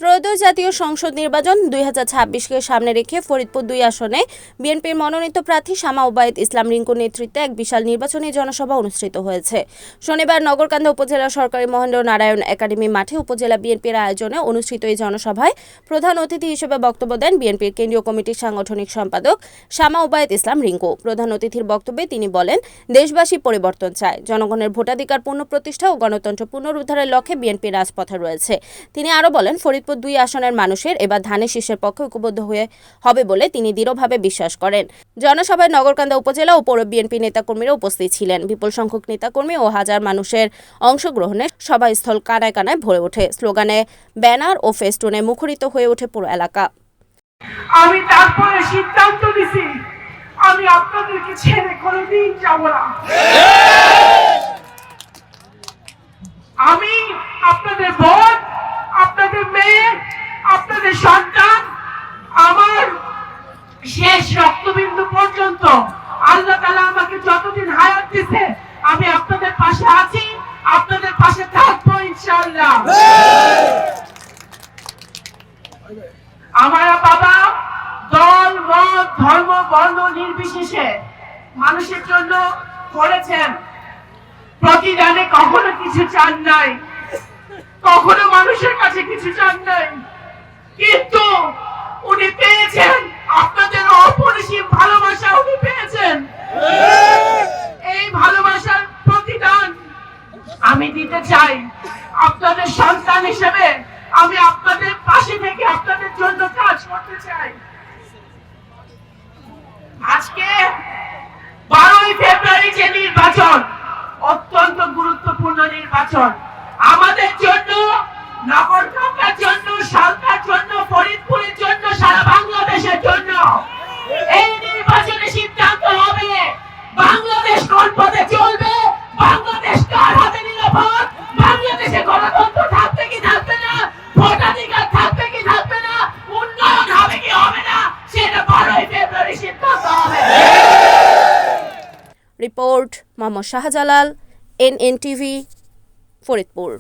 ত্রয়োদশ জাতীয় সংসদ নির্বাচন 2026-কে সামনে রেখে ফরিদপুর 2 আসনে বিএনপির মনোনীত প্রার্থী শামা ওবায়েদ ইসলাম রিঙ্কুর নেতৃত্বে এক বিশাল নির্বাচনী জনসভা অনুষ্ঠিত হয়েছে। শনিবার নগরকান্দা উপজেলা সরকারি মহেন্দ্র নারায়ণ একাডেমি মাঠে উপজেলা বিএনপির আয়োজনে অনুষ্ঠিত এই জনসভায় প্রধান অতিথি হিসেবে বক্তব্য দেন বিএনপির কেন্দ্রীয় কমিটির সাংগঠনিক সম্পাদক শামা ওবায়েদ ইসলাম রিঙ্কু। প্রধান অতিথির বক্তব্যে তিনি বলেন, দেশবাসী পরিবর্তন চায়, জনগণের ভোটাধিকার পুনঃপ্রতিষ্ঠা ও গণতন্ত্র পুনরুদ্ধারের লক্ষ্যে বিএনপি রাজপথে রয়েছে। তিনি আরও বলেন, ফরিদপুর 2 আসনের মানুষের এবার ধানের শীষের পক্ষে ঐক্যবদ্ধ হবে বলে তিনি দৃঢ়ভাবে বিশ্বাস করেন। জনসভায় নগরকান্দা উপজেলা ও পৌর বিএনপি নেতাকর্মীরা উপস্থিত ছিলেন। বিপুল সংখ্যক নেতাকর্মী ও হাজার মানুষের অংশগ্রহণে সভাস্থল কানায় কানায় ভরে ওঠে। স্লোগানে, ব্যানার ও ফেস্টুনে মুখরিত হয়ে ওঠে পুরো এলাকা। আমি তারপরে সিদ্ধান্ত নিছি, আমি আপনাদেরকে ছেড়ে কোনোদিন যাব না। আমি আপনাদের বোন, আপনাদের মেয়ে, আপনাদের সন্তান, আমার শেষ রক্তবিন্দু পর্যন্ত আল্লাহ তাআলা আমাকে যতদিন হায়াত দিয়েছে আমি আপনাদের পাশে আছি, আপনাদের পাশে থাকবো ইনশাআল্লাহ। আমার বাবা দল, মত, ধর্ম, বর্ণ নির্বিশেষে মানুষের জন্য করেছেন। প্রতিদানে কখনো কিছু চান নাই, কখনো মানুষের কাছে কিছু চান নাই, কিন্তু উনি পেয়েছেন আপনাদের অপরিসীম ভালোবাসা। উনি পেয়েছেন, এই ভালোবাসার প্রতিদান আমি দিতে চাই। আপনাদের সন্তান হিসেবে আমি আপনাদের পাশে থেকে আপনাদের জন্য কাজ করতে চাই। আজকে 12ই ফেব্রুয়ারি যে নির্বাচন, অত্যন্ত গুরুত্বপূর্ণ নির্বাচন আমাদের জন্য, নগরকান্দার জন্য, সালতার জন্য, ফরিদপুরের জন্য, সারা বাংলাদেশের জন্য। এই নির্বাচনে সিদ্ধান্ত হবে বাংলাদেশ কোন পথে চলবে, বাংলাদেশ কার হাতে নিরাপদ, বাংলাদেশে গণতন্ত্র থাকবে কি থাকবে না, ভোটাধিকার থাকবে কি থাকবে না, উন্নয়ন হবে কি হবে না, সেটা 12ই ফেব্রুয়ারি সিদ্ধান্ত হবে। Report Mohammad Shahjalal, NNTV, Faridpur.